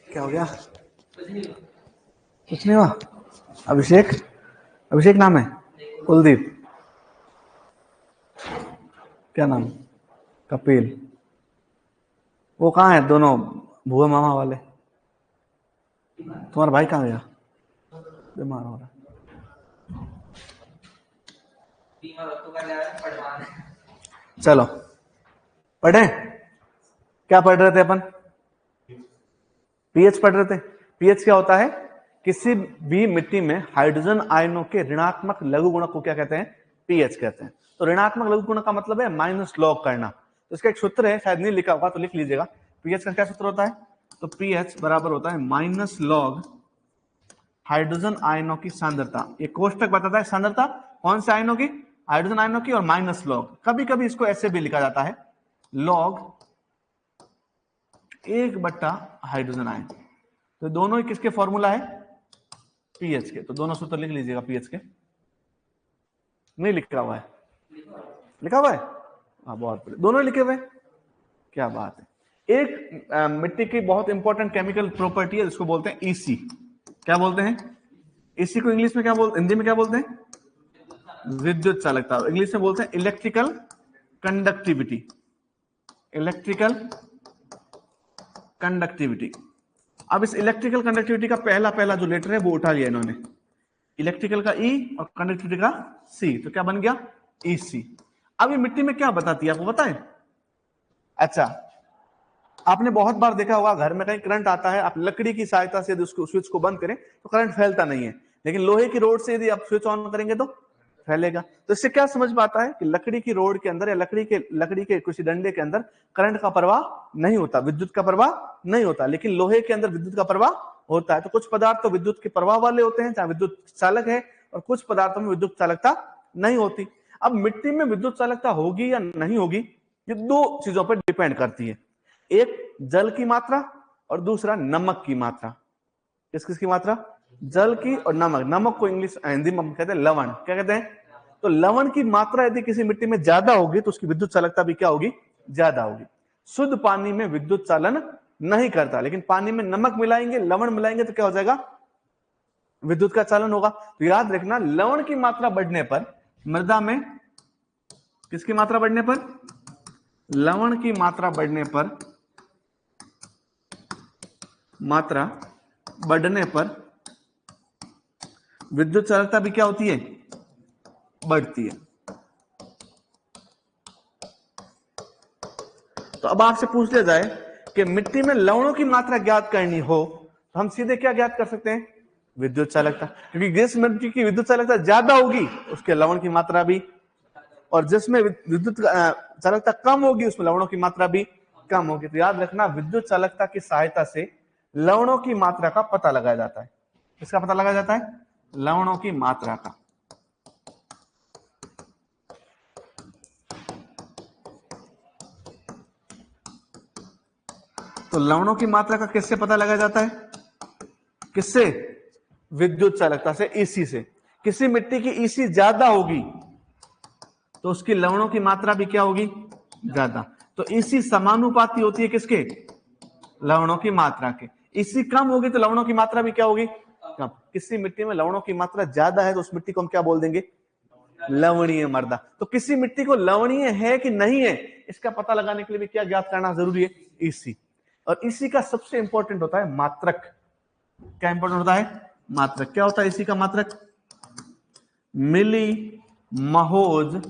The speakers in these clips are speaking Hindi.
क्या हो गया? कुछ नहीं हुआ। अभिषेक, अभिषेक नाम है? कुलदीप, क्या नाम? कपिल। वो कहाँ है दोनों भुआ मामा वाले? तुम्हारा भाई कहाँ गया? बीमार हो रहा। चलो पढ़े। क्या पढ़ रहे थे अपन? पीएच पढ़ रहे थे। पीएच क्या होता है? किसी भी मिट्टी में हाइड्रोजन आयनों के ऋणात्मक लघु गुणक को क्या कहते हैं? पीएच कहते हैं। तो ऋणात्मक लघु गुणक का मतलब है माइनस लॉग करना। तो इसका एक सूत्र है, शायद नहीं लिखा होगा तो लिख लीजिएगा। पीएच का क्या सूत्र होता है? तो पीएच बराबर होता है माइनस लॉग हाइड्रोजन आयनों की सांद्रता। ये कोष्टक बताता है सांद्रता कौन से आयनों की? हाइड्रोजन आयनों की, और माइनस लॉग। कभी कभी इसको ऐसे भी लिखा जाता है, लॉग 1/, हाइड्रोजन आयन। तो दोनों ही किसके फॉर्मूला है? पीएच के। तो दोनों सूत्र लिख लीजिएगा पीएच के। नहीं लिखा हुआ है? लिखा हुआ है? हाँ, बहुत बढ़िया, दोनों लिखे हुए। क्या बात है। एक मिट्टी की बहुत इंपॉर्टेंट केमिकल प्रॉपर्टी है जिसको बोलते हैं ईसी। क्या बोलते हैं? इसी को इंग्लिश में क्या बोलते, हिंदी में क्या बोलते हैं? विद्युत चालकता। इंग्लिश में बोलते हैं इलेक्ट्रिकल कंडक्टिविटी। Electrical conductivity. अब इस इलेक्ट्रिकल कंडक्टिविटी का पहला जो लेटर है वो उठा लिया इन्होंने। इलेक्ट्रिकल का ई और कंडक्टिविटी का सी, तो क्या बन गया? ईसी। अब ये मिट्टी में क्या बताती है, आपको पता है? अच्छा, आपने बहुत बार देखा होगा घर में कहीं करंट आता है, आप लकड़ी की सहायता से यदि उसको स्विच को बंद करें तो करंट फैलता नहीं है, लेकिन लोहे की रोड से यदि आप स्विच ऑन करेंगे तो फैलेगा। तो इससे क्या समझ में आता है कि लकड़ी की रोड के अंदर या लकड़ी के किसी डंडे के अंदर करंट का प्रवाह नहीं होता, विद्युत का प्रवाह नहीं होता, लेकिन लोहे के अंदर विद्युत का प्रवाह होता है। तो कुछ पदार्थ तो विद्युत के प्रवाह वाले होते हैं, चाहे विद्युत चालक है, और कुछ पदार्थों में विद्युत चालकता नहीं होती। अब मिट्टी में विद्युत चालकता होगी या नहीं होगी, ये दो चीजों पर डिपेंड करती है। एक जल की मात्रा और दूसरा नमक की मात्रा। किसकी मात्रा? जल की और नमक। नमक को इंग्लिश हिंदी में कहते हैं लवण। क्या कहते हैं? तो लवण की मात्रा यदि किसी मिट्टी में ज्यादा होगी तो उसकी विद्युत चालकता भी क्या होगी? ज्यादा होगी। शुद्ध पानी में विद्युत चालन नहीं करता, लेकिन पानी में नमक मिलाएंगे, लवण मिलाएंगे तो क्या हो जाएगा? विद्युत का चालन होगा। तो याद रखना, लवण की मात्रा बढ़ने पर मृदा में, किसकी मात्रा बढ़ने पर? लवण की मात्रा बढ़ने पर, मात्रा बढ़ने पर विद्युत चालकता भी क्या होती है? बढ़ती है। तो अब आपसे पूछ लिया जाए कि मिट्टी में लवणों की मात्रा ज्ञात करनी हो तो हम सीधे क्या ज्ञात कर सकते हैं? विद्युत चालकता। क्योंकि जिस मिट्टी की विद्युत चालकता ज्यादा होगी उसके लवण की मात्रा भी, और जिसमें विद्युत चालकता कम होगी उसमें लवणों की मात्रा भी कम होगी। तो याद रखना, विद्युत चालकता की सहायता से लवणों की मात्रा का पता लगाया जाता है। किसका पता लगाया जाता है? लवणों की मात्रा का। तो लवणों की मात्रा का किससे पता लगाया जाता है? किससे? विद्युत चालकता से, ईसी से। किसी मिट्टी की ईसी ज्यादा होगी तो उसकी लवणों की मात्रा भी क्या होगी? ज्यादा। तो ईसी समानुपाती होती है किसके? लवणों की मात्रा के। ईसी कम होगी तो लवणों की मात्रा भी क्या होगी? कम। किसी मिट्टी में लवणों की मात्रा ज्यादा है तो उस मिट्टी को हम क्या बोल देंगे? लवणीय मृदा। तो किसी मिट्टी को लवणीय है कि नहीं है इसका पता लगाने के लिए भी क्या ज्ञात करना जरूरी है? ईसी। और इसी का सबसे इंपॉर्टेंट होता है मात्रक। क्या इंपॉर्टेंट होता है? मात्रक। क्या होता है इसी का मात्रक? मिली महोज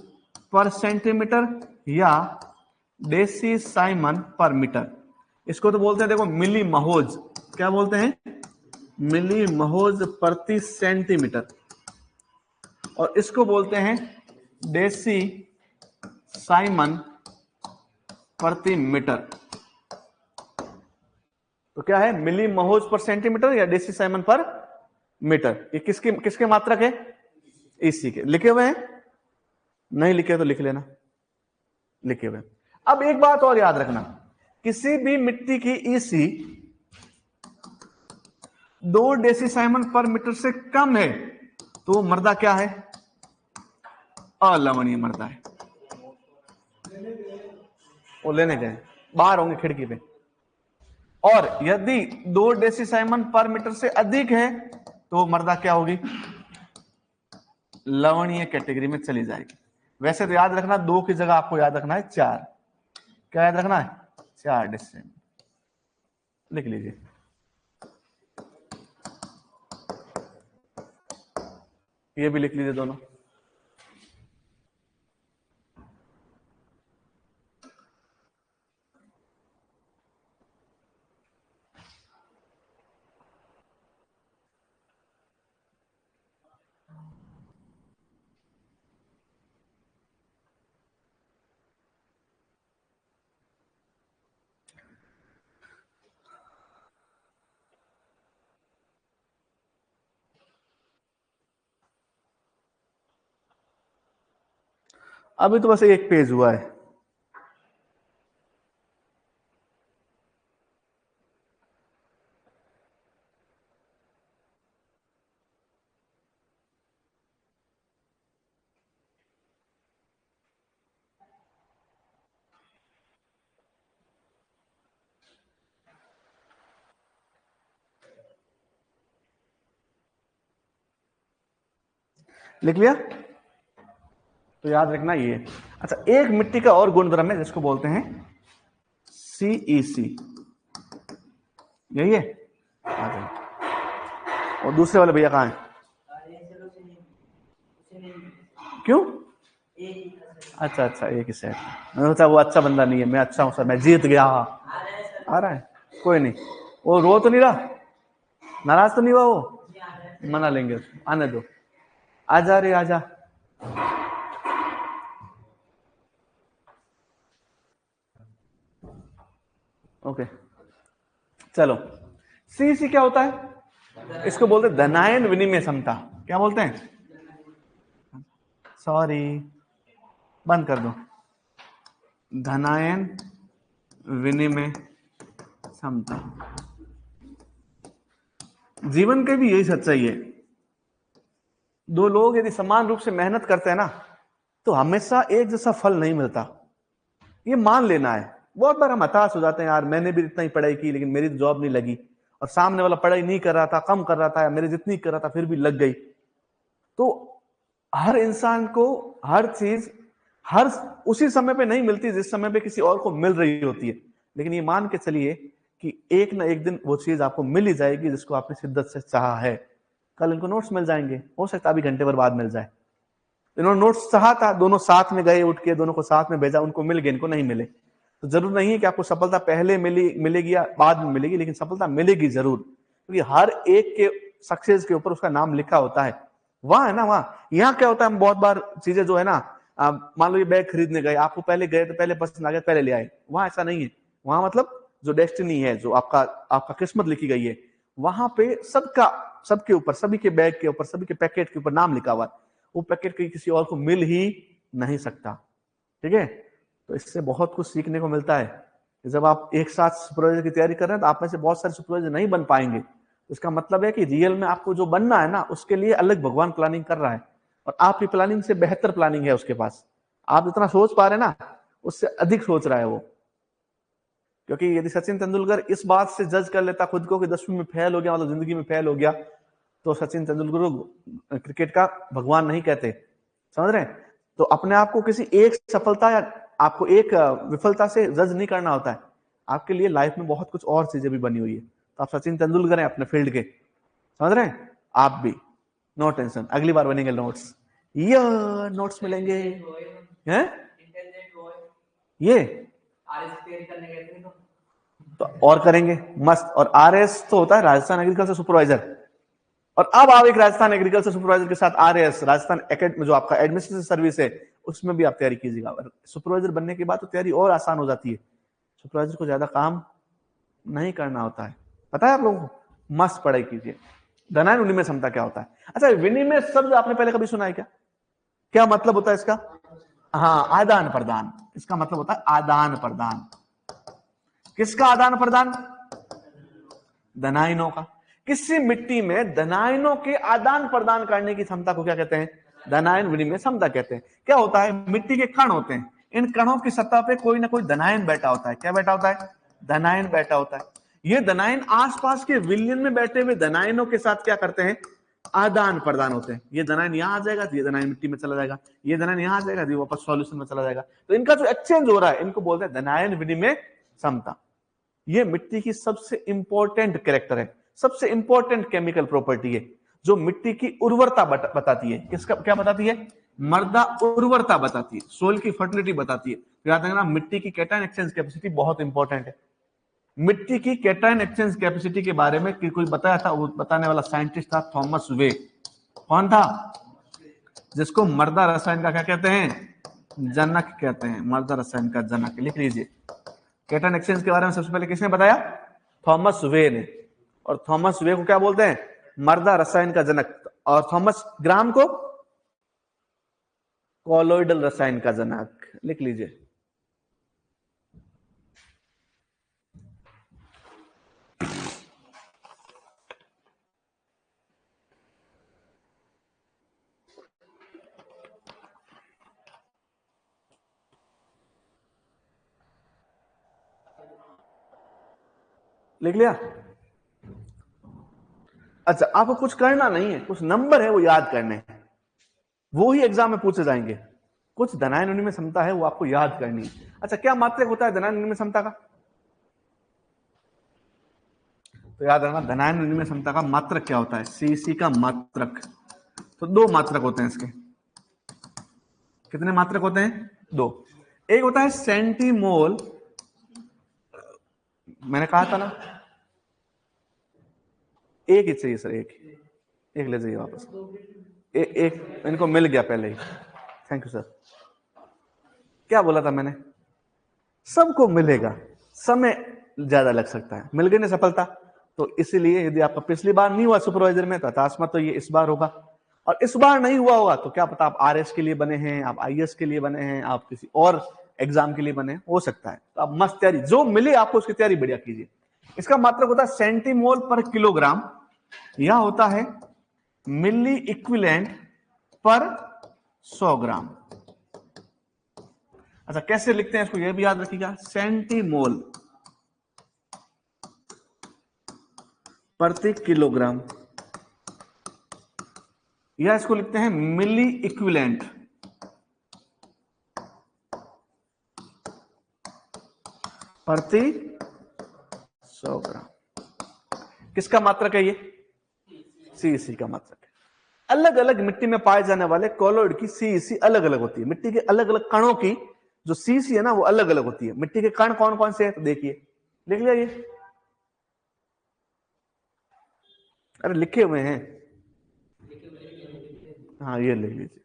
पर सेंटीमीटर या डेसी साइमन पर मीटर। इसको तो बोलते हैं, देखो, मिली महोज। क्या बोलते हैं? मिली महोज प्रति सेंटीमीटर। और इसको बोलते हैं डेसी साइमन प्रति मीटर। तो क्या है? मिली महोज पर सेंटीमीटर या डेसी साइमन पर मीटर। ये किसके किसके मात्रक है? इसी के। लिखे हुए हैं? नहीं लिखे तो लिख लेना। लिखे हुए। अब एक बात और याद रखना, किसी भी मिट्टी की ईसी 2 डेसीसाइमन पर मीटर से कम है तो मृदा क्या है? अलवणीय मृदा है। वो लेने गए, बाहर होंगे खिड़की पे। और यदि 2 डेसीसाइमन पर मीटर से अधिक है तो मृदा क्या होगी? लवणीय कैटेगरी में चली जाएगी। वैसे तो याद रखना 2 की जगह आपको याद रखना है 4। क्या याद रखना है? 4 डेसीसाइमन। लिख लीजिए। ये भी लिख लीजिए दोनों। अभी तो बस एक पेज हुआ है। लिख लिया? तो याद रखना ये। अच्छा, एक मिट्टी का और गुणधर्म है जिसको बोलते हैं CEC। यही है। और दूसरे वाले भैया कहाँ हैं? क्यों? अच्छा अच्छा, एक ही सेट। मैंने सोचा वो अच्छा बंदा नहीं है, मैं अच्छा हूं सर, मैं जीत गया। आ रहा है? कोई नहीं। वो रो तो नहीं रहा? नाराज तो नहीं हुआ वो? मना लेंगे उसको, आने दो। आजा रे आजा। ओके चलो, CEC क्या होता है? इसको बोलते हैं धनायन विनिमय क्षमता। क्या बोलते हैं? सॉरी, बंद कर दो। धनायन विनिमय क्षमता। जीवन के भी यही सच्चाई है। 2 लोग यदि समान रूप से मेहनत करते हैं ना तो हमेशा एक जैसा फल नहीं मिलता। ये मान लेना है। बहुत बार हम हताश हो जाते हैं, यार मैंने भी इतना ही पढ़ाई की लेकिन मेरी जॉब नहीं लगी, और सामने वाला पढ़ाई नहीं कर रहा था, कम कर रहा था, या मेरे जितनी कर रहा था फिर भी लग गई। तो हर इंसान को हर चीज हर उसी समय पे नहीं मिलती जिस समय पे किसी और को मिल रही होती है। लेकिन ये मान के चलिए कि एक ना एक दिन वो चीज आपको मिल ही जाएगी जिसको आपने शिद्दत से चाहा है। कल इनको नोट्स मिल जाएंगे, हो सकता है अभी घंटे भर बाद मिल जाए। इन्होंने नोट्स चाहा था, दोनों साथ में गए, उठ के दोनों को साथ में भेजा, उनको मिल गए, इनको नहीं मिले। तो जरूर नहीं है कि आपको सफलता पहले मिलेगी या बाद में मिलेगी, लेकिन सफलता मिलेगी जरूर, क्योंकि हर एक के सक्सेस के ऊपर उसका नाम लिखा होता है। वहां है ना, वहां। यहाँ क्या होता है, हम बहुत बार चीजें जो है ना, मान लो ये बैग खरीदने गए, आपको पहले गए तो पहले पसंद आ गया, पहले ले आए। वहां ऐसा नहीं है। वहां मतलब जो डेस्टिनी है, जो आपका किस्मत लिखी गई है, वहां पे सबके ऊपर, सभी के बैग के ऊपर, सभी के पैकेट के ऊपर नाम लिखा हुआ है। वो पैकेट किसी और को मिल ही नहीं सकता। ठीक है? तो इससे बहुत कुछ सीखने को मिलता है। जब आप एक साथ सुपरवाइजर की तैयारी कर रहे हैं तो आप में से बहुत सारे सुपरवाइजर नहीं बन पाएंगे। इसका मतलब है कि रियल में आपको जो बनना है ना, उसके लिए अलग भगवान प्लानिंग कर रहा है, और आपकी प्लानिंग से बेहतर प्लानिंग है उसके पास। आप जितना सोच पा रहे हैं ना, उससे अधिक सोच रहा है वो। क्योंकि यदि सचिन तेंदुलकर इस बात से जज कर लेता खुद को कि 10वीं में फेल हो गया, मतलब जिंदगी में फेल हो गया, तो सचिन तेंदुलकर को क्रिकेट का भगवान नहीं कहते। समझ रहे हैं? तो अपने आप को किसी एक सफलता या आपको एक विफलता से जज नहीं करना होता है। आपके लिए लाइफ में बहुत कुछ और चीजें भी बनी हुई है। तो आप सचिन तेंदुलकर हैं अपने फील्ड के। समझ रहे हैं? आप भी नो टेंशन, अगली बार बनेंगे नोट्स, ये नोट्स मिलेंगे हैं। ये तो और करेंगे मस्त। और RS तो होता है राजस्थान एग्रीकल्चर सुपरवाइजर। और अब आप एक राजस्थान एग्रीकल्चर सुपरवाइजर के साथ RS राजस्थान एकेडमी, जो आपका एडमिनिस्ट्रेटिव सर्विस है, उसमें भी आप तैयारी कीजिएगा। सुपरवाइजर बनने के बाद तो तैयारी और आसान हो जाती है। सुपरवाइजर को ज्यादा काम नहीं करना होता है, पता है आप लोगों को। मस्त पढ़ाई कीजिए। धनायन विनिमय क्षमता क्या होता है? अच्छा, विनिमय शब्द आपने पहले कभी सुना है क्या? क्या मतलब होता है इसका? हाँ, आदान प्रदान, इसका मतलब होता है आदान प्रदान। किसका आदान प्रदान? धनायनों का। किसी मिट्टी में धनायनों के आदान प्रदान करने की क्षमता को क्या कहते हैं? धनायन विनिमय क्षमता कहते हैं। क्या होता है? मिट्टी के कण होते हैं, इन कणों की सतह पे कोई ना कोई धनायन बैठा होता है। क्या बैठा होता है? धनायन बैठा होता है। ये धनायन आसपास के विलयन में बैठे हुए धनायनों के साथ क्या करते हैं? आदान प्रदान होते हैं। ये धनायन यहां आ जाएगा तो ये धनायन मिट्टी में चला जाएगा, ये धनायन यहां आ जाएगा तो ये वापस सॉल्यूशन में चला जाएगा। तो इनका जो एक्सचेंज हो रहा है, इनको बोलते हैं धनायन विनिमय क्षमता। ये मिट्टी की सबसे इंपॉर्टेंट कैरेक्टर है, सबसे इंपॉर्टेंट केमिकल प्रॉपर्टी है, जो मिट्टी की उर्वरता बताती है। किसका क्या बताती है? मृदा उर्वरता बताती है, सोइल की फर्टिलिटी बताती है। याद रखना, मिट्टी की कैटायन एक्सचेंज कैपेसिटी बहुत इंपॉर्टेंट है। मिट्टी की कैटायन एक्सचेंज कैपेसिटी के बारे में कोई बताया था, वो बताने वाला साइंटिस्ट था थॉमस वे। कौन था? जिसको मृदा रसायन का क्या कहते हैं? जनक कहते हैं। मृदा रसायन का जनक, लिख लीजिए। कैटायन एक्सचेंज के बारे में सबसे पहले किसने बताया? थॉमस वे ने। और थॉमस वे को क्या बोलते हैं? मृदा रसायन का जनक। और थॉमस ग्राम को कॉलोइडल रसायन का जनक, लिख लीजिए। लिख लिया? अच्छा, आपको कुछ करना नहीं है, कुछ नंबर है वो याद करने हैं, वो ही एग्जाम में पूछे जाएंगे। कुछ धनायन विनिमय क्षमता है वो आपको याद करनी है। अच्छा, क्या मात्रक होता है धनायन विनिमय क्षमता का? तो याद रखना, धनायन विनिमय क्षमता का मात्रक क्या होता है? सीसी का मात्रक। तो दो मात्रक होते हैं इसके। कितने मात्रक होते हैं? दो। एक होता है सेंटीमोल, मैंने कहा था ना, एक ही चाहिए सर, एक ले जाइए वापस। एक इनको मिल गया पहले ही, थैंक यू सर। क्या बोला था मैंने? सबको मिलेगा, समय ज्यादा लग सकता है। मिल गई ना सफलता, तो इसीलिए यदि आपका पिछली बार नहीं हुआ सुपरवाइजर में, तो हताश मत, तो ये इस बार होगा। और इस बार नहीं हुआ होगा तो क्या पता आप आरएस के लिए बने हैं, आप आईएएस के लिए बने हैं, आप किसी और एग्जाम के लिए बने, हो सकता है। तो आप मस्त तैयारी, जो मिले आपको उसकी तैयारी बढ़िया कीजिए। इसका मात्रक होता है सेंटीमोल पर किलोग्राम, यह होता है मिली इक्विवेलेंट पर 100 ग्राम। अच्छा, कैसे लिखते हैं इसको यह भी याद रखिएगा, सेंटीमोल प्रति किलोग्राम, या इसको लिखते हैं मिली इक्विवेलेंट प्रति 100 ग्राम। किसका मात्रक है ये? सीईसी का मात्रक है। अलग अलग मिट्टी में पाए जाने वाले कॉलोइड की सीईसी अलग अलग होती है। मिट्टी के अलग अलग कणों की जो सीईसी है ना, वो अलग अलग होती है। मिट्टी के कण कौन कौन से हैं तो देखिए, लिख लिया ये? अरे लिखे हुए हैं, हाँ ये लिख लीजिए।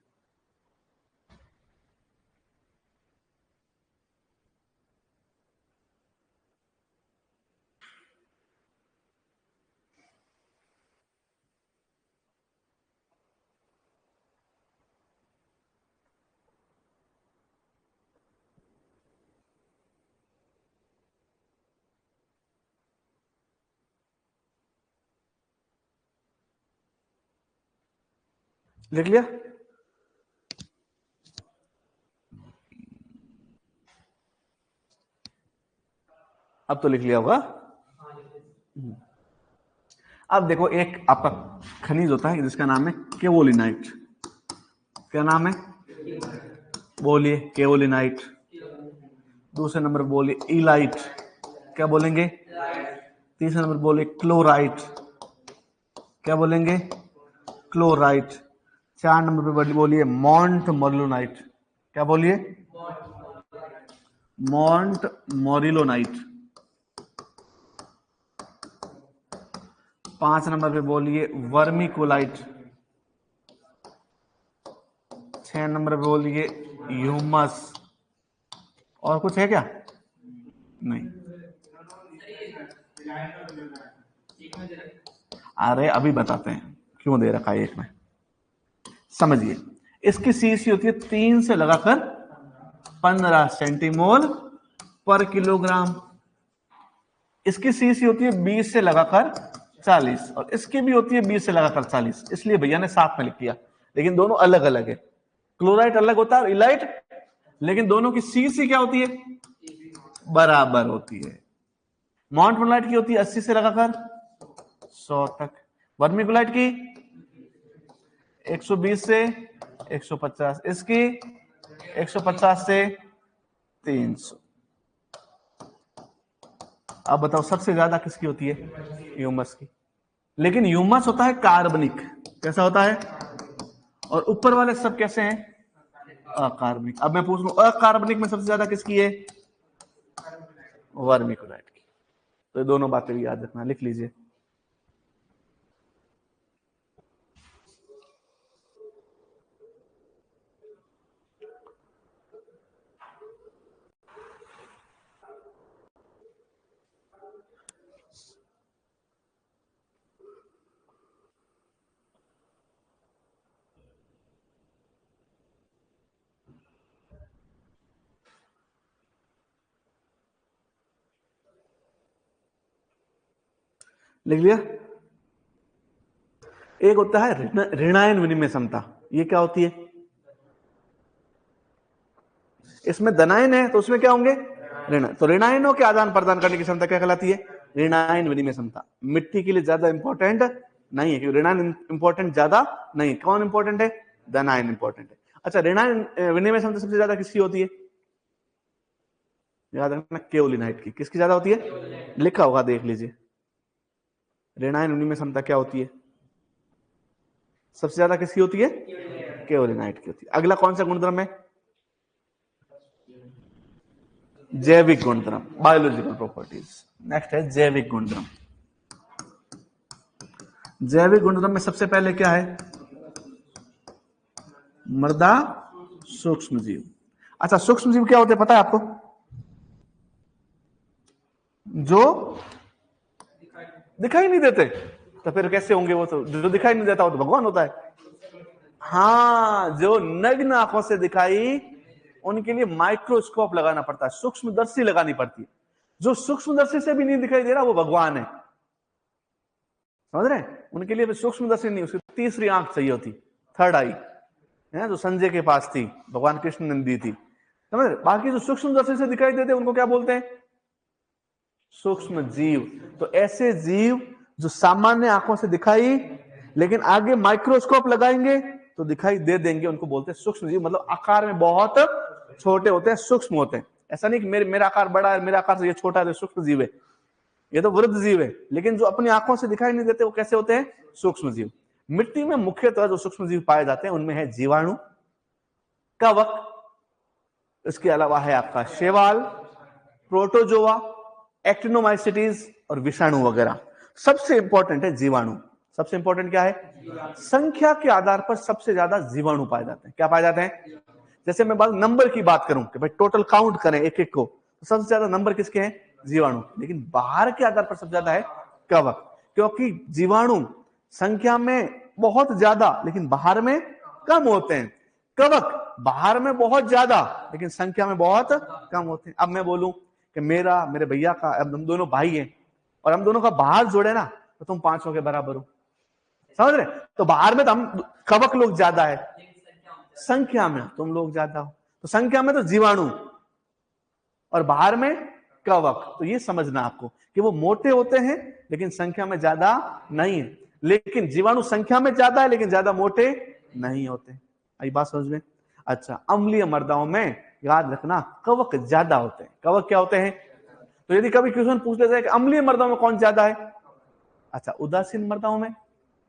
लिख लिया? अब तो लिख लिया होगा। अब देखो, एक आपका खनिज होता है जिसका नाम है केओलिनाइट। क्या नाम है? बोलिए केओलिनाइट। दूसरे नंबर बोलिए इलाइट। क्या बोलेंगे? तीसरे नंबर बोलिए क्लोराइट। क्या बोलेंगे? क्लोराइट। 4 नंबर पे बोलिए मॉन्ट मोरिलोनाइट। क्या बोलिए? मॉन्ट मोरिलोनाइट। 5 नंबर पे बोलिए वर्मिकोलाइट। 6 नंबर पे बोलिए ह्यूमस। और कुछ है क्या? नहीं। अरे अभी बताते हैं क्यों दे रखा है एक में, समझिए। इसकी सीसी होती है 3 से लगाकर 15 सेंटीमोल पर किलोग्राम। इसकी सीसी होती है 20 से लगाकर 40 और इसकी भी होती है 20 से लगाकर 40, इसलिए भैया ने साथ में लिख दिया, लेकिन दोनों अलग अलग है। क्लोराइड अलग होता है इलाइट, लेकिन दोनों की सीसी क्या होती है, बराबर होती है। मॉन्टमोलाइट की होती है 80 से लगाकर 100 तक, वर्मिकुलाइट की 120 से 150, इसकी 150 से 300। अब बताओ सबसे ज्यादा किसकी होती है, ह्यूमस की। लेकिन ह्यूमस होता है कार्बनिक, कैसा होता है, और ऊपर वाले सब कैसे हैं, अकार्बनिक। अब मैं पूछ लूं अकार्बनिक में सबसे ज्यादा किसकी है, वर्मिकुलाइट की। तो ये दोनों बातें भी याद रखना, लिख लीजिए। लिख लिया। एक होता है ऋणायन विनिमय क्षमता, ये क्या होती है, इसमें धनायन है तो उसमें क्या होंगे ऋण, तो ऋणायनों के आदान प्रदान करने की क्षमता क्या कहलाती है, ऋणायन विनिमय क्षमता। मिट्टी के लिए ज्यादा इंपॉर्टेंट नहीं है, क्योंकि ऋणायन इंपॉर्टेंट ज्यादा नहीं है। कौन इंपॉर्टेंट है, धनायन इंपॉर्टेंट है। अच्छा, ऋणायन विनिमय क्षमता सबसे ज्यादा किसकी होती है, याद रखना केओलिनाइट की। किसकी ज्यादा होती है, लिखा होगा देख लीजिए। ऋणायन विनिमय क्षमता क्या होती है, सबसे ज्यादा किसकी होती है, केओलिनाइट की होती है। अगला कौन सा गुणधर्म है, जैविक गुणधर्म, बायोलॉजिकल प्रॉपर्टीज। नेक्स्ट है जैविक गुणधर्म। जैविक गुणधर्म में सबसे पहले क्या है, मृदा सूक्ष्म जीव। अच्छा, सूक्ष्म जीव क्या होते हैं पता है आपको, जो दिखाई नहीं देते। तो फिर कैसे होंगे वो, तो जो दिखाई नहीं देता वो तो भगवान होता है। हाँ, जो नग्न आंखों से दिखाई, उनके लिए माइक्रोस्कोप लगाना पड़ता है, सूक्ष्मदर्शी लगानी पड़ती है। जो सूक्ष्मदर्शी से भी नहीं दिखाई दे रहा वो भगवान है, समझ रहे हैं। उनके लिए सूक्ष्मदर्शी नहीं, उसकी तीसरी आंख चाहिए होती, थर्ड आई है, जो संजय के पास थी, भगवान कृष्ण ने दी थी, समझ रहे। बाकी जो सूक्ष्मदर्शी से दिखाई देते उनको क्या बोलते हैं, सूक्ष्म जीव। तो ऐसे जीव जो सामान्य आंखों से दिखाई, लेकिन आगे माइक्रोस्कोप लगाएंगे तो दिखाई दे देंगे, उनको बोलते हैं सूक्ष्म जीव। मतलब आकार में बहुत छोटे होते हैं, सूक्ष्म होते हैं। ऐसा नहीं कि मेरा आकार बड़ा है, मेरा आकार से ये छोटा है, सूक्ष्म जीव है, ये तो वृद्ध जीव है। लेकिन जो अपनी आंखों से दिखाई नहीं देते वो कैसे होते हैं, सूक्ष्म जीव। मिट्टी में मुख्यतः जो सूक्ष्म जीव पाए जाते हैं उनमें है जीवाणु, कवक, इसके अलावा है आपका शैवाल, प्रोटोजोआ, एक्टिनोमाइसिटीज और विषाणु वगैरह। सबसे इंपॉर्टेंट है जीवाणु। सबसे इंपॉर्टेंट क्या है, संख्या के आधार पर सबसे ज्यादा जीवाणु पाए जाते हैं। क्या पाए जाते हैं, जैसे मैं नंबर की बात करूं कि भाई टोटल काउंट करें एक एक को, तो सबसे ज्यादा नंबर किसके हैं, जीवाणु। लेकिन बाहर के आधार पर सबसे ज्यादा है कवक, क्योंकि जीवाणु संख्या में बहुत ज्यादा लेकिन बाहर में कम होते हैं। कवक बाहर में बहुत ज्यादा लेकिन संख्या में बहुत कम होते हैं। अब मैं बोलूं कि मेरे भैया का, अब हम दोनों भाई हैं और हम दोनों का बाहर जोड़े ना तो तुम पांचों के बराबर हो, समझ रहे। तो बाहर में तो हम कवक लोग ज्यादा है, संख्या में तुम लोग ज्यादा हो। तो संख्या में तो जीवाणु और बाहर में कवक। तो ये समझना आपको कि वो मोटे होते हैं लेकिन संख्या में ज्यादा नहीं है, लेकिन जीवाणु संख्या में ज्यादा है लेकिन ज्यादा मोटे नहीं होते। आई बात समझ में। अच्छा, अम्लीय मृदाओं में याद रखना कवक ज्यादा होते हैं। कवक क्या होते हैं, तो यदि कभी क्वेश्चन पूछ लेते हैं कि अम्लीय मृदाओं में कौन ज्यादा है, अच्छा, उदासीन मृदाओं में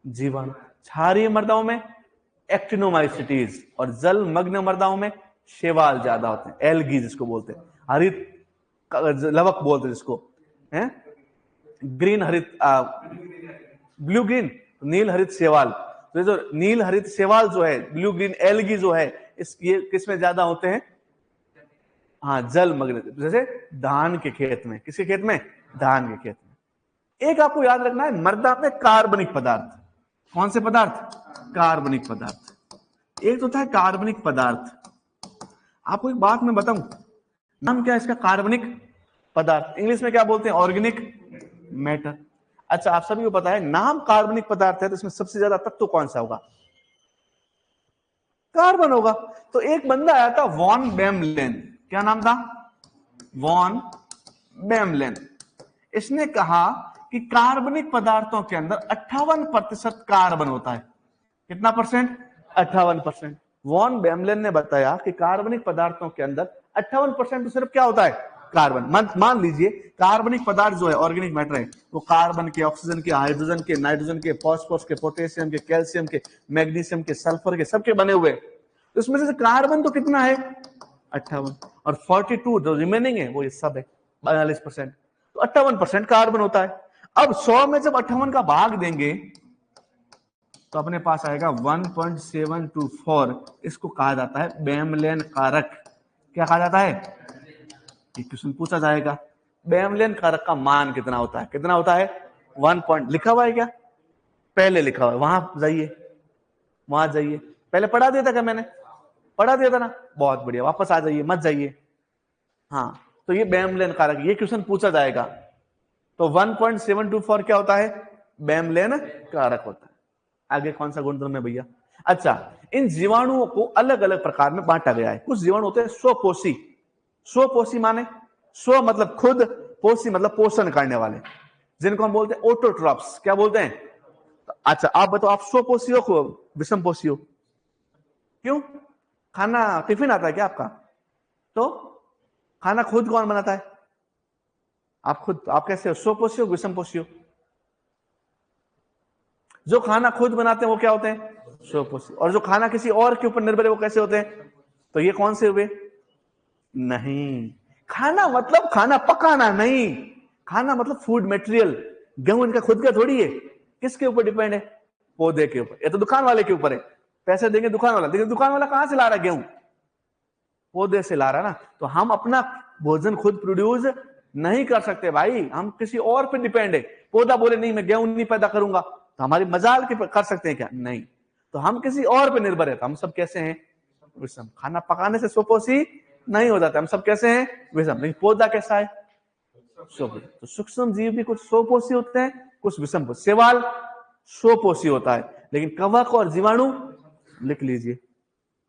जीवाणु, क्षारीय मृदाओं में एक्टिनोमाइसिटीज और जलमग्न मृदाओं में शैवाल ज्यादा होते हैं, एल्गी जिसको बोलते हैं, हरित लवक बोलते हैं जिसको, है ग्रीन हरित, ब्लू ग्रीन, नील हरित शैवाल। तो जो नील हरित शैवाल जो है, ब्लू ग्रीन एल्गी जो है, ये किस में ज्यादा होते हैं, हाँ जलमग्न, जैसे धान के खेत में। किसके खेत में, धान के खेत में। एक आपको याद रखना है, मृदा में कार्बनिक पदार्थ, कौन से पदार्थ, कार्बनिक पदार्थ। एक तो था कार्बनिक पदार्थ। आपको एक बात मैं बताऊं, नाम क्या है इसका? कार्बनिक पदार्थ। इंग्लिश में क्या बोलते हैं? Organic matter. अच्छा, आप सभी को पता है नाम कार्बनिक पदार्थ है तो इसमें सबसे ज्यादा तत्व कौन सा होगा? कार्बन होगा। तो एक बंदा आया था वॉन बेमलेन, क्या नाम था? वॉन बेमलेन। इसने कहा कि कार्बनिक पदार्थों के अंदर 58% कार्बन होता है। कितना परसेंट? 58%। वॉन बेमलेन ने बताया कि कार्बनिक पदार्थों के अंदर 58% तो सिर्फ क्या होता है? कार्बन। मान लीजिए कार्बनिक पदार्थ जो है ऑर्गेनिक मैटर है, वो कार्बन के, ऑक्सीजन के, हाइड्रोजन के, नाइट्रोजन के, फॉस्फोरस के, पोटेशियम के, कैल्शियम के, मैग्नीशियम के, सल्फर के, सबके बने हुए। तो इसमें से कार्बन तो कितना है? 58। और 42 जो रिमेनिंग है वो ये सब है, 42%। तो 58% कार्बन होता है। अब 100 में जब 58 का भाग देंगे तो अपने पास आएगा 1.724। इसको कहा जाता है बेमलेन कारक। क्या कहा जाता है? क्वेश्चन पूछा जाएगा बेमलेन कारक का मान कितना होता है? कितना होता है? 1 पॉइंट। लिखा हुआ है क्या? पहले लिखा हुआ है, वहां जाइए, वहां जाइए। पहले पढ़ा दिया था क्या मैंने? पढ़ा दिया था ना? बहुत बढ़िया, वापस आ जाइए, मत जाइए। हाँ, तो ये बेमलेन कारक, ये क्वेश्चन पूछा जाएगा। तो 1.724 क्या होता है? बेमलेन कारक होता है। आगे कौन सा गुणधर्म है भैया? अच्छा, इन जीवाणुओं को अलग अलग प्रकार में बांटा गया है। कुछ जीवाणु होते हैं स्वपोषी। स्वपोषी माने स्व मतलब खुद, पोषी मतलब पोषण करने वाले, जिनको हम बोलते हैं ऑटोट्रॉप्स। क्या बोलते हैं? अच्छा, आप बताओ, आप स्वपोषी हो विषम पोषी हो? क्यों? खाना टिफिन आता है क्या आपका? तो खाना खुद कौन बनाता है? आप खुद। आप कैसे हो? स्वपोषी हो विषम पोषी हो? जो खाना खुद बनाते हैं वो क्या होते हैं? स्वपोषी। और जो खाना किसी और के ऊपर निर्भर है वो कैसे होते हैं? तो ये कौन से हुए? नहीं, खाना मतलब खाना पकाना नहीं, खाना मतलब फूड मटेरियल। गेहूं इनका खुद का थोड़ी है। किसके ऊपर डिपेंड है? पौधे के ऊपर। ये तो दुकान वाले के ऊपर है। पैसे देंगे दुकान वाला, लेकिन दुकान वाला कहां से ला रहा है गेहूं? पौधे से ला रहा है ना। तो हम अपना भोजन खुद प्रोड्यूस नहीं कर सकते भाई, हम किसी और पे डिपेंड है। पौधा बोले नहीं मैं गेहूं नहीं पैदा करूंगा, तो हमारी मजाल के कर सकते हैं क्या? नहीं। तो हम किसी और पे निर्भर है। तो हम सब कैसे हैं? विषम। खाना पकाने से स्वपोषी नहीं हो जाता, हम सब कैसे हैं? विषम। लेकिन पौधा कैसा है? स्वपोषी। तो सूक्ष्म जीव भी कुछ स्वपोषी होते हैं, कुछ विषम पोषी। शैवाल स्वपोषी होता है, लेकिन कवक और जीवाणु लिख लीजिए।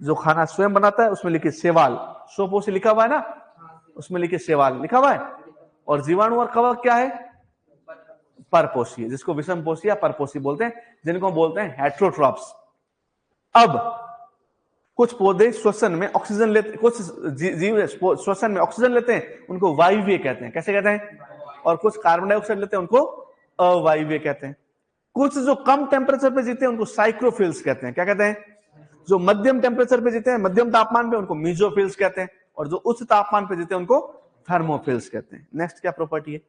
जो खाना स्वयं बनाता है उसमें लिखिए शैवाल। स्वपोषी लिखा हुआ है ना, उसमें लिखिए शैवाल लिखा हुआ है। और जीवाणु और कवक क्या है? परपोषी है, जिसको विषम पोषी या परपोषी बोलते हैं, जिनको बोलते हैं हेट्रोट्रॉप्स। अब कुछ पौधे श्वसन में ऑक्सीजन लेते, कुछ जीव श्वसन में ऑक्सीजन लेते हैं, उनको वायवीय कहते हैं। कैसे कहते हैं? और कुछ कार्बन डाइऑक्साइड लेते हैं, उनको अवायवीय कहते हैं। कुछ जो कम टेम्परेचर पे जीते हैं उनको साइक्रोफिल्स कहते हैं। क्या कहते हैं? जो मध्यम टेम्परेचर पे जीते हैं, मध्यम तापमान पे, उनको मीजोफिल्स कहते हैं। और जो उच्च तापमान पे जीते हैं उनको थर्मोफिल्स कहते हैं। नेक्स्ट क्या प्रॉपर्टी है?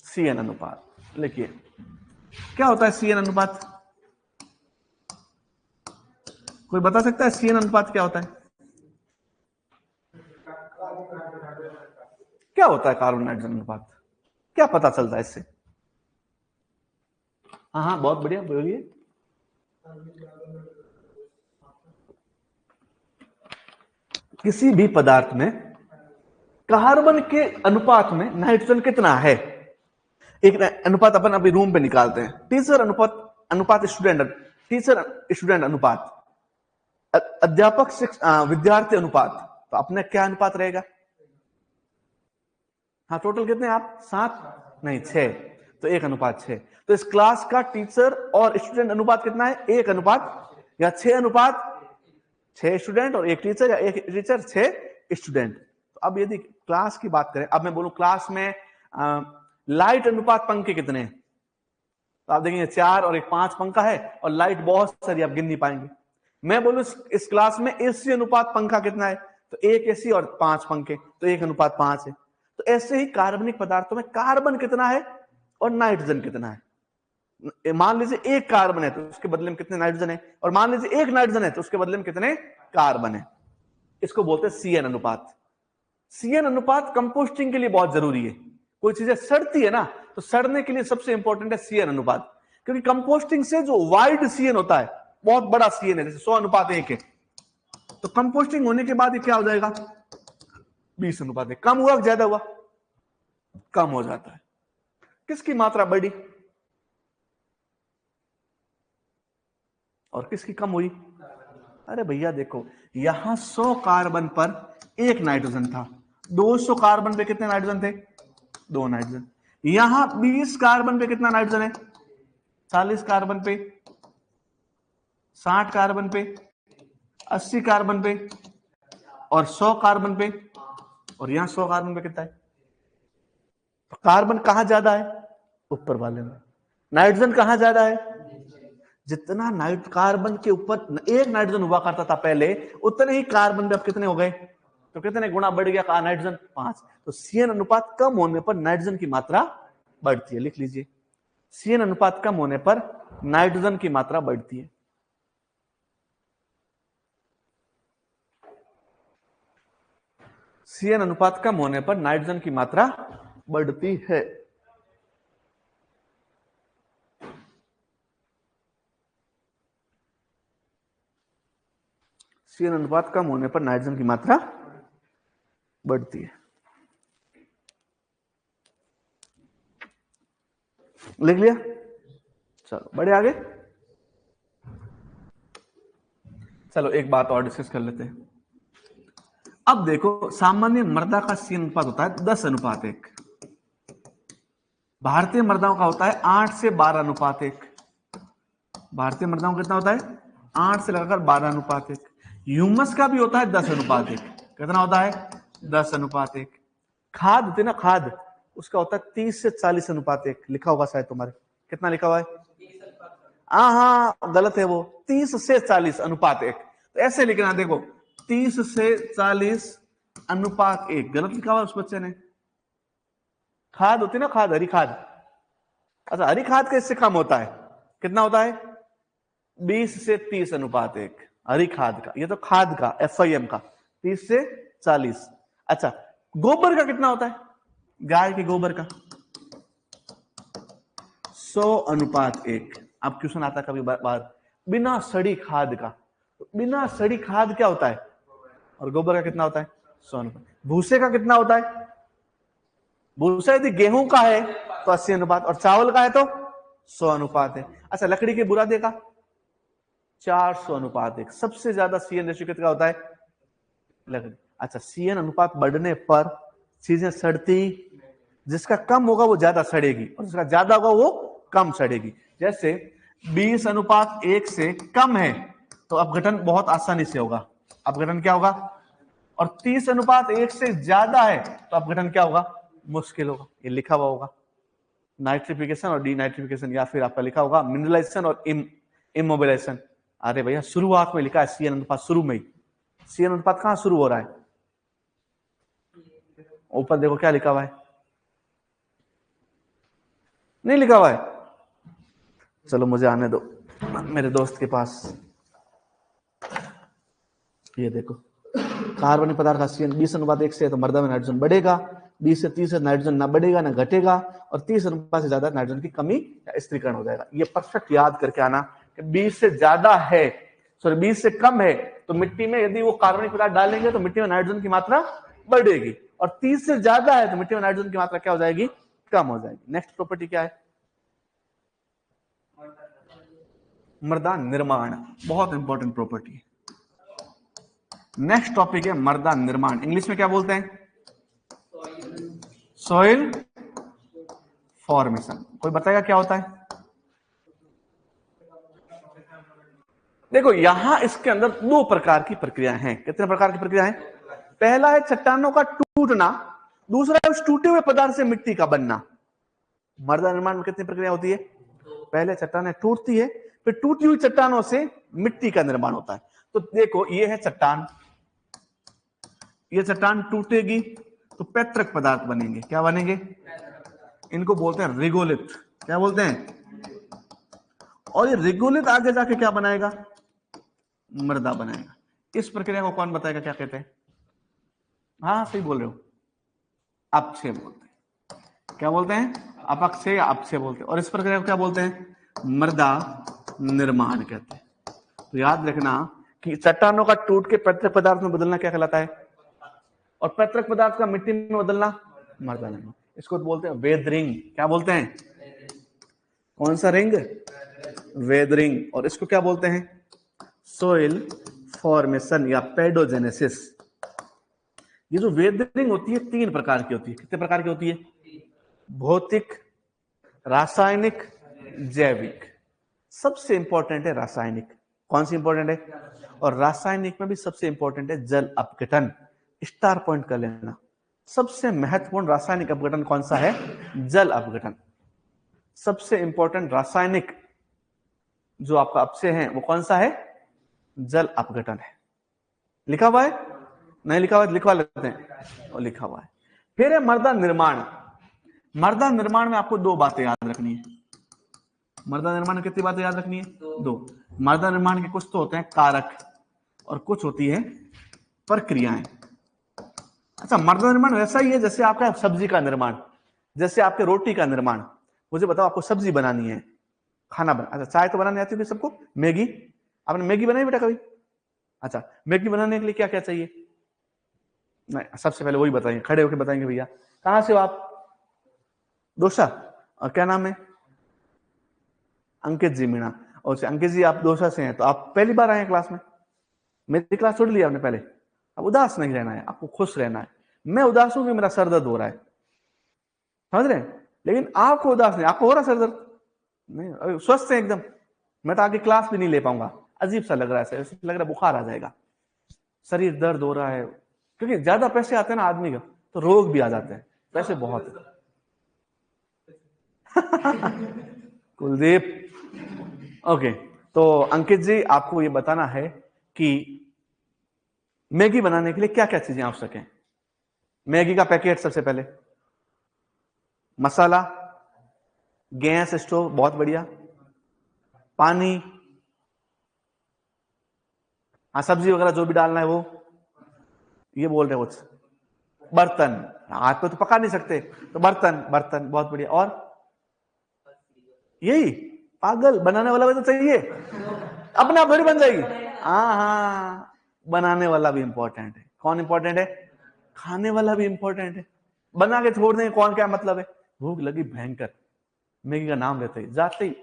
सीएन अनुपात। लिखिए क्या होता है सीएन अनुपात? कोई बता सकता है सीएन अनुपात क्या होता है? क्या होता है कार्बन नाइट्रोजन अनुपात? क्या पता चलता है इससे? हाँ हाँ, बहुत बढ़िया, बोलिए। किसी भी पदार्थ में कार्बन के अनुपात में नाइट्रोजन कितना है, एक अनुपात अपन अभी रूम पे निकालते हैं। टीचर अनुपात स्टूडेंट, टीचर स्टूडेंट अनुपात, अध्यापक विद्यार्थी अनुपात। तो अपने क्या अनुपात रहेगा? हाँ, टोटल कितने आप? 7 नहीं 6। तो 1:6। तो इस क्लास का टीचर और स्टूडेंट अनुपात कितना है? 1:, या 6 अनुपात 6 स्टूडेंट और 1 टीचर, या 1 टीचर 6 स्टूडेंट। तो अब यदि क्लास की बात करें, अब मैं बोलूं क्लास में लाइट अनुपात पंखे कितने हैं, तो आप देखेंगे 4 और 1 5 पंखा है, और लाइट बहुत सारी, आप गिन नहीं पाएंगे। मैं बोलूं इस क्लास में एसी अनुपात पंखा कितना है, तो 1 एसी और 5 पंखे, तो 1:5 है। तो ऐसे ही कार्बनिक पदार्थों में कार्बन कितना है और नाइट्रोजन कितना है। मान लीजिए 1 कार्बन है तो उसके बदले में कितने नाइट्रोजन है, और मान लीजिए 1 नाइट्रोजन है तो उसके बदले में कितने कार्बन है। इसको बोलते हैं सीएन अनुपात। सीएन अनुपात कंपोस्टिंग के लिए बहुत जरूरी है। कोई चीजें सड़ती है ना, तो सड़ने के लिए सबसे इंपॉर्टेंट है सीएन अनुपात, क्योंकि कंपोस्टिंग से जो वाइड सीएन होता है बहुत बड़ा सीएन है, जैसे 100:1 है, तो कंपोस्टिंग होने के बाद ये क्या हो जाएगा, 20:1। कम हुआ ज्यादा हुआ, कम हो जाता है। किसकी मात्रा बढ़ी और किसकी कम हुई? अरे भैया देखो, यहां 100 कार्बन पर 1 नाइट्रोजन था, 200 कार्बन पे कितने नाइट्रोजन थे? 2 नाइट्रोजन। यहां 20 कार्बन पे कितना नाइट्रोजन है? 40 कार्बन पे, 60 कार्बन पे, 80 कार्बन पे और 100 कार्बन पे, और यहां 100 कार्बन पे कितना है? तो कार्बन कहां ज्यादा है? ऊपर वाले में। नाइट्रोजन कहां ज्यादा है? जितना कार्बन के ऊपर एक नाइट्रोजन हुआ करता था पहले, उतने ही कार्बन पे अब कितने हो गए? तो कितने गुना बढ़ गया कहा नाइट्रोजन? 5। तो सीएन अनुपात कम होने पर नाइट्रोजन की मात्रा बढ़ती है। लिख लीजिए, सीएन अनुपात कम होने पर नाइट्रोजन की मात्रा बढ़ती है। सीएन अनुपात कम होने पर नाइट्रोजन की मात्रा बढ़ती है। सीएन अनुपात कम होने पर नाइट्रोजन की मात्रा बढ़ती है। लिख लिया? चलो बढ़े आगे। चलो एक बात और डिस्कस कर लेते हैं। अब देखो, सामान्य मृदा का सीएन अनुपात होता है 10:1। भारतीय मृदाओं का होता है 8 से 12:1। भारतीय मृदाओं का कितना होता है? 8 से लगाकर 12:1। ह्यूमस का भी होता है 10:1। कितना होता है? 10:1। खाद होती है ना, खाद, उसका होता है 30 से 40:1। लिखा होगा शायद तुम्हारे, कितना लिखा हुआ है? हाँ गलत है वो, 30 से 40:1। तो ऐसे लिखना, देखो 30 से 40:1 गलत लिखा हुआ उस बच्चे ने। खाद होती है ना, खाद, हरी खाद। अच्छा, हरी खाद का इससे कम होता है, कितना होता है? 20 से 30:1 हरी खाद का। ये तो खाद का, FIM का 30 से 40। अच्छा, गोबर का कितना होता है? गाय के गोबर का 100:1। अब क्वेश्चन आता है कभी बात, बिना सड़ी खाद का। बिना सड़ी खाद क्या होता है? और गोबर का कितना होता है? 100:1। भूसे का कितना होता है? भूसा यदि गेहूं का है तो 80:1, और चावल का है तो 100:1 है। अच्छा, लकड़ी के बुरादे का 400:1। सबसे ज्यादा सीएन रेशियो कितना होता है? लकड़ी। अच्छा, सीएन अनुपात बढ़ने पर चीजें सड़ती, जिसका कम होगा वो ज्यादा सड़ेगी और जिसका ज्यादा होगा वो कम सड़ेगी। जैसे 20:1 से कम है तो अपघटन बहुत आसानी से होगा। अपघटन क्या होगा? और 30:1 से ज्यादा है तो अपघटन क्या होगा? मुश्किल होगा। ये लिखा हुआ होगा, नाइट्रिफिकेशन और डीनाइट्रिफिकेशन, या फिर आपका लिखा होगा मिनरलाइजेशन और इमोबिलाइजेशन। अरे भैया, शुरुआत में लिखा है सीएन अनुपात, शुरू में ही। सीएन अनुपात कहां शुरू हो रहा है? ऊपर देखो क्या लिखा हुआ है, नहीं लिखा हुआ है? चलो मुझे आने दो मेरे दोस्त के पास। ये देखो, कार्बनिक पदार्थ का सीएन 20:1 से है तो मृदा में नाइट्रोजन बढ़ेगा, 20 से 30 से नाइट्रोजन ना बढ़ेगा ना घटेगा, और 30 से ज्यादा नाइट्रोजन की कमी या स्थिरीकरण हो जाएगा। ये परफेक्ट याद करके आना कि 20 से ज्यादा है, सॉरी 20 से कम है तो मिट्टी में यदि वो कार्बनिक पदार्थ डालेंगे तो मिट्टी में नाइट्रोजन की मात्रा बढ़ेगी, और 30 से ज्यादा है तो मिट्टी में नाइट्रोजन की मात्रा क्या हो जाएगी? कम हो जाएगी। नेक्स्ट प्रॉपर्टी क्या है? मृदा निर्माण, बहुत इंपॉर्टेंट प्रॉपर्टी है। नेक्स्ट टॉपिक है मृदा निर्माण। इंग्लिश में क्या बोलते हैं? Soil formation. कोई बताएगा क्या होता है? देखो, यहां इसके अंदर 2 प्रकार की प्रक्रियाएं हैं। कितने प्रकार की प्रक्रिया है? पहला है चट्टानों का टूटना, दूसरा है उस टूटे हुए पदार्थ से मिट्टी का बनना। मृदा निर्माण में कितनी प्रक्रिया होती है? पहले चट्टानें टूटती है, फिर टूटी हुई चट्टानों से मिट्टी का निर्माण होता है। तो देखो, ये है चट्टान, ये चट्टान टूटेगी तो पैतृक पदार्थ बनेंगे। क्या बनेंगे? इनको बोलते हैं रिगोलिथ। क्या बोलते हैं? और ये रिगोलिथ आगे जाके क्या बनाएगा? मृदा बनाएगा। इस प्रक्रिया को कौन बताएगा क्या कहते हैं? हाँ सही बोल रहे हो, अपक्षय बोलते हैं। क्या बोलते हैं? अपक्षय या अपक्षय बोलते हैं। और इस प्रक्रिया को क्या बोलते हैं? मृदा निर्माण कहते हैं। तो याद रखना कि चट्टानों का टूट के पैतृक पदार्थ में बदलना क्या कहलाता है, और पैतृक पदार्थ का मिट्टी में बदलना मृदा निर्माण। इसको बोलते हैं वेदरिंग। क्या बोलते हैं, कौन सा रिंग, वेदरिंग। और इसको क्या बोलते हैं, सोइल फॉर्मेशन या पेडोजेनेसिस। ये जो वेदरिंग होती है 3 प्रकार की होती है। कितने प्रकार की होती है, भौतिक, रासायनिक, जैविक। सबसे इंपॉर्टेंट है रासायनिक। कौन सी इंपॉर्टेंट है, और रासायनिक में भी सबसे इंपॉर्टेंट है जल अपघटन। स्टार पॉइंट कर लेना, सबसे महत्वपूर्ण रासायनिक अपघटन कौन सा है, जल अपघटन। सबसे इंपॉर्टेंट रासायनिक जो आपका अपचय है वो कौन सा है, जल अपघटन है। लिखा हुआ है, नहीं लिखा हुआ है लिखवा लेते हैं, और लिखा हुआ है। फिर है मृदा निर्माण। मृदा निर्माण में आपको 2 बातें याद रखनी है। मृदा निर्माण में कितनी बातें याद रखनी है, 2। मृदा निर्माण के कुछ तो होते हैं कारक और कुछ होती है प्रक्रियाएं। अच्छा, मृदा निर्माण वैसा ही है जैसे आपका सब्जी का निर्माण, जैसे आपके रोटी का निर्माण। मुझे बताओ, आपको सब्जी बनानी है, खाना बना, अच्छा चाय तो बनाने आती होगी सबको, मैगी, आपने मैगी बनाई बेटा कभी? अच्छा, मैगी बनाने के लिए क्या क्या चाहिए? नहीं, सबसे पहले वही बताएंगे, खड़े होकर बताएंगे भैया कहां से हो आप? दोसा। और क्या नाम है? अंकित जी मीणा। और अंकित जी आप दोसा से हैं, तो आप पहली बार आए हैं क्लास में? मेरी क्लास छोड़ ली आपने पहले? अब उदास नहीं रहना है, आपको खुश रहना है। मैं उदास हूं कि मेरा सर दर्द हो रहा है, समझ रहे हैं? लेकिन आपको उदास नहीं, आपको हो रहा सर दर्द नहीं, स्वस्थ है एकदम। मैं तो आगे क्लास भी नहीं ले पाऊंगा, अजीब सा लग रहा है, ऐसा लग रहा है बुखार आ जाएगा, शरीर दर्द हो रहा है। क्योंकि ज्यादा पैसे आते हैं ना आदमी का, तो रोग भी आ जाते हैं, पैसे बहुत है। कुलदीप, ओके। तो अंकित जी आपको ये बताना है कि मैगी बनाने के लिए क्या क्या चीजें आवश्यक है। मैगी का पैकेट सबसे पहले, मसाला, गैस स्टोव बहुत बढ़िया, पानी, हाँ सब्जी वगैरह जो भी डालना है वो, ये बोल रहे कुछ, बर्तन, हाथ पे तो पका नहीं सकते, तो बर्तन, बर्तन बहुत बढ़िया। और यही, पागल, बनाने वाला भी तो चाहिए, अपने आप थोड़ी बन जाएगी। हाँ, बनाने वाला भी इंपॉर्टेंट है। कौन इंपॉर्टेंट है? खाने वाला भी इंपॉर्टेंट है। बना के छोड़ देंगे कौन, क्या मतलब है? भूख लगी भयंकर, मैगी का नाम लेते ही जाते ही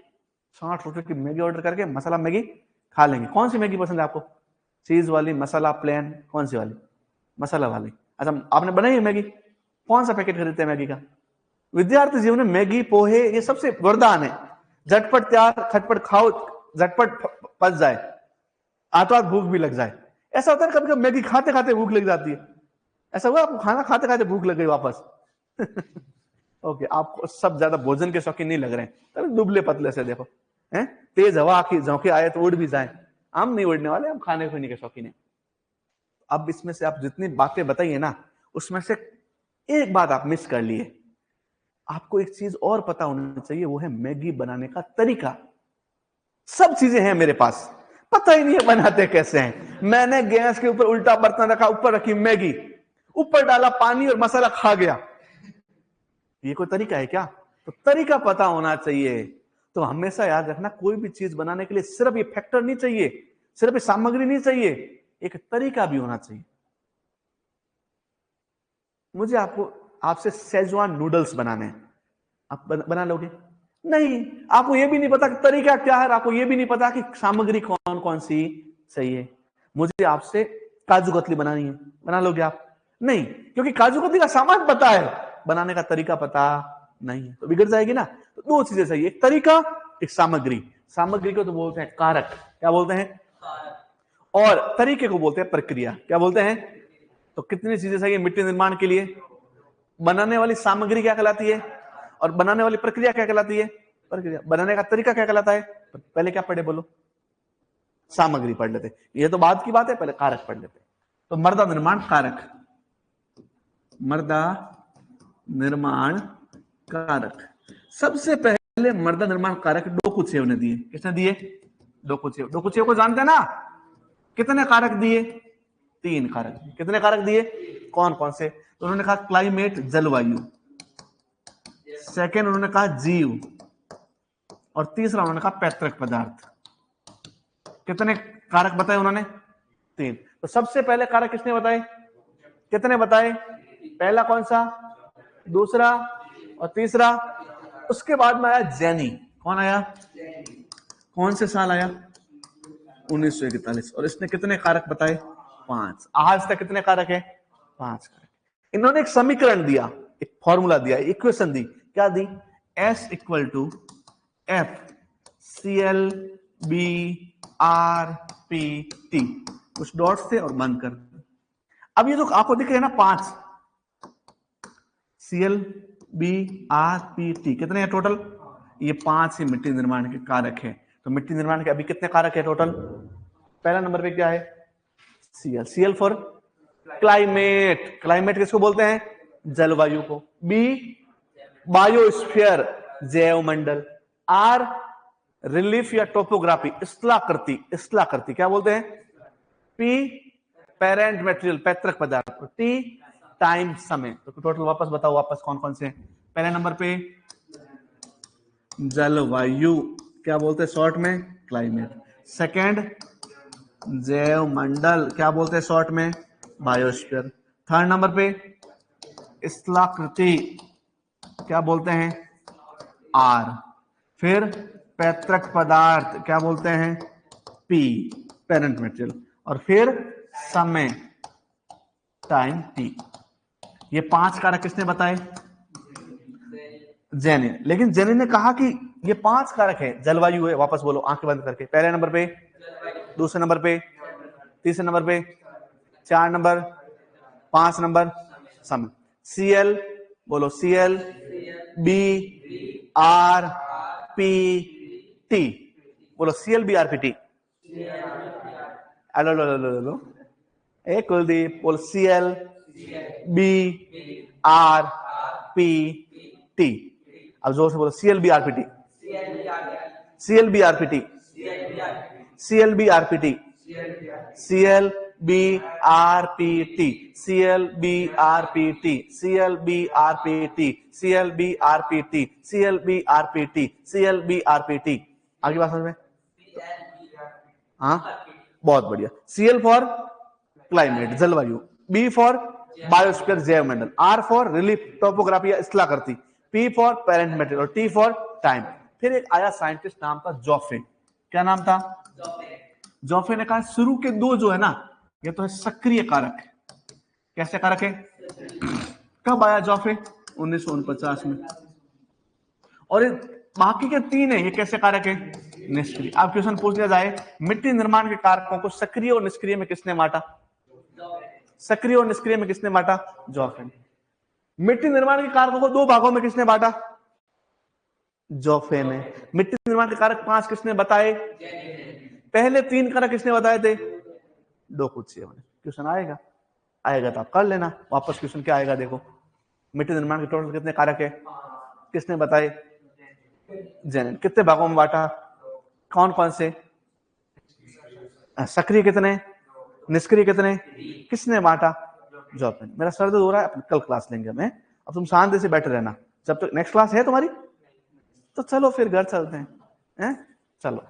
60 रुपए की मैगी ऑर्डर करके मसाला मैगी खा लेंगे। कौन सी मैगी पसंद है आपको? चीज वाली, मसाला, प्लेन, कौन सी वाली? मसाला वाली। अच्छा, आपने बनाई है मैगी? कौन सा पैकेट खरीदते हैं मैगी का? विद्यार्थी जीवन में मैगी, पोहे ये सबसे वरदान है। झटपट तैयार, खटपट खाओ, झटपट पच जाए, आतो भूख भी लग जाए। ऐसा होता है कभी कभी मैगी खाते खाते भूख लग जाती है। ऐसा हुआ आपको, खाना खाते खाते भूख लग गई वापस? ओके, आपको सब ज्यादा भोजन के शौकीन नहीं लग रहे हैं, दुबले पतले से देखो, हैं? तेज हवा की झोंके आए तो उड़ भी जाए, हम नहीं उड़ने वाले, हम खाने पीने के शौकीन है। अब इसमें से आप जितनी बातें बताइए ना, उसमें से एक बात आप मिस कर लिए। आपको एक चीज और पता होना चाहिए, वो है मैगी बनाने का तरीका। सब चीजें हैं मेरे पास, पता ही नहीं है बनाते कैसे हैं। मैंने गैस के ऊपर उल्टा बर्तन रखा, ऊपर रखी मैगी, ऊपर डाला पानी और मसाला, खा गया। ये कोई तरीका है क्या? तो तरीका पता होना चाहिए। तो हमेशा याद रखना, कोई भी चीज बनाने के लिए सिर्फ ये फैक्टर नहीं चाहिए, सिर्फ ये सामग्री नहीं चाहिए, एक तरीका भी होना चाहिए। मुझे आपसे सेजवान नूडल्स बनाने हैं, आप बना लोगे? नहीं। आपको ये भी नहीं पता कि तरीका क्या है, आपको ये भी नहीं पता कि सामग्री कौन कौन सी चाहिए। मुझे आपसे काजू कतली बनानी है, बना लोगे आप? नहीं, क्योंकि काजू कतली का सामान पता है, बनाने का तरीका पता नहीं है, तो बिगड़ जाएगी ना। तो 2 चीजें चाहिए, एक तरीका, एक सामग्री। सामग्री को तो बोलते हैं कारक, क्या बोलते हैं? और तरीके को बोलते हैं प्रक्रिया, क्या बोलते हैं? तो कितनी चीजें चाहिए मिट्टी निर्माण के लिए? बनाने वाली सामग्री क्या कहलाती है, और बनाने वाली प्रक्रिया क्या कहलाती है? प्रक्रिया। बनाने का तरीका क्या कहलाता है? पहले क्या पढ़े बोलो? सामग्री पढ़ लेते, ये तो बाद की बात है, पहले कारक पढ़ लेते। तो मृदा निर्माण कारक, मृदा निर्माण कारक। सबसे पहले मृदा निर्माण कारक डोकुचेव ने दिए। किसने दिए? डोकुचेव। डोकुचेव को जानते हैं ना? कितने कारक दिए? 3 कारक। कितने कारक दिए? कौन कौन से? तो उन्होंने कहा क्लाइमेट, जलवायु, सेकेंड उन्होंने कहा जीव, और तीसरा उन्होंने कहा पैतृक पदार्थ। कितने कारक बताए उन्होंने? 3। तो सबसे पहले कारक किसने बताए? कितने बताए? पहला कौन सा, दूसरा और तीसरा। उसके बाद में आया जेनी। कौन आया? कौन से साल आया? 1941। और इसने कितने कारक बताए? 5। आज तक कितने कारक है? 5 कारक। इन्होंने एक समीकरण दिया, एक फॉर्मूला दिया, इक्वेशन दी। क्या दी? S equal to F Cl BrPt। कुछ डॉट्स थे और बंद कर। अब ये जो आपको दिख रहे हैं ना 5, Cl BrPt कितने हैं टोटल? ये 5 ही मिट्टी निर्माण के कारक है। तो मिट्टी निर्माण के अभी कितने कारक है टोटल? पहला नंबर पे क्या है? Cl। Cl for climate. Climate किसको बोलते हैं? जलवायु को। B बायोस्फीयर, जैवमंडल। R रिलीफ या टोपोग्राफी, स्थलाकृति। स्थलाकृति क्या बोलते हैं? P पेरेंट मटेरियल, पैतृक पदार्थ। T टाइम, समय। तो टोटल वापस बताओ, वापस कौन कौन से? पहले नंबर पे जलवायु, क्या बोलते हैं शॉर्ट में? क्लाइमेट। सेकंड जैवमंडल, क्या बोलते हैं शॉर्ट में? बायोस्फीयर। थर्ड नंबर पे स्थलाकृति, क्या बोलते हैं? R। फिर पैतृक पदार्थ, क्या बोलते हैं? P parent material. और फिर समय, टाइम, T। ये 5 कारक किसने बताए? जेनी। लेकिन जेनी ने कहा कि ये 5 कारक है, जलवायु है। वापस बोलो आंखें बंद करके। पहले नंबर पे, दूसरे नंबर पे, तीसरे नंबर पे, 4 नंबर, 5 नंबर, समय। Cl बोलो, Cl BrPt बोलो, Cl BrPt। हेलो लो लो लो लो, ए कुलदीप बोल, Cl BrPt। अब जोर से बोलो, Cl BrPt, Cl BrPt, Cl BrPt, Cl BrPt, Cl BrPt, Cl BrPt, Cl BrPt, Cl BrPt, Cl BrPt। आगे बात समझ में? हाँ, बहुत बढ़िया। Cl फॉर क्लाइमेट, जलवायु। B फॉर बायोस्फीयर, जैवमंडल। R फॉर रिलीफ, टोपोग्राफी या स्थलाकृति। P फॉर पेरेंट मटेरियल और T फॉर टाइम। फिर एक आया साइंटिस्ट, नाम था जोफ्रे। क्या नाम था? जोफ्रे ने कहा शुरू के 2 जो है ना, ये तो है सक्रिय कारक। कैसे कारक है? कब आया जोफ्रे? 1949 में। और बाकी के 3 है, ये कैसे कारक है? निष्क्रिय। अब क्वेश्चन पूछ लिया जाए, मिट्टी निर्माण के कारकों को सक्रिय और निष्क्रिय में किसने बांटा? सक्रिय और निष्क्रिय में किसने बांटा? जोफ्रे। मिट्टी निर्माण के कारकों को 2 भागों में किसने बांटा? जोफ्रे ने। मिट्टी निर्माण के कारक 5 किसने बताए? पहले 3 कारक किसने बताए थे? 2 खुद से। क्वेश्चन आएगा, आएगा तो आप कर लेना। वापस क्वेश्चन क्या आएगा देखो, मिट्टी निर्माण के टोटल कितने कारक है? किसने बताए? जेनेट। कितने भागों में बांटा? कौन कौन से? सक्रिय कितने, निष्क्रिय कितने? किसने बांटा? जोफ्रे ने। मेरा सर दर्द हो रहा है, कल क्लास लेंगे हमें। अब तुम शांति से बैठे रहना, जब तक नेक्स्ट क्लास है तुम्हारी, तो चलो फिर घर चलते हैं, चलो।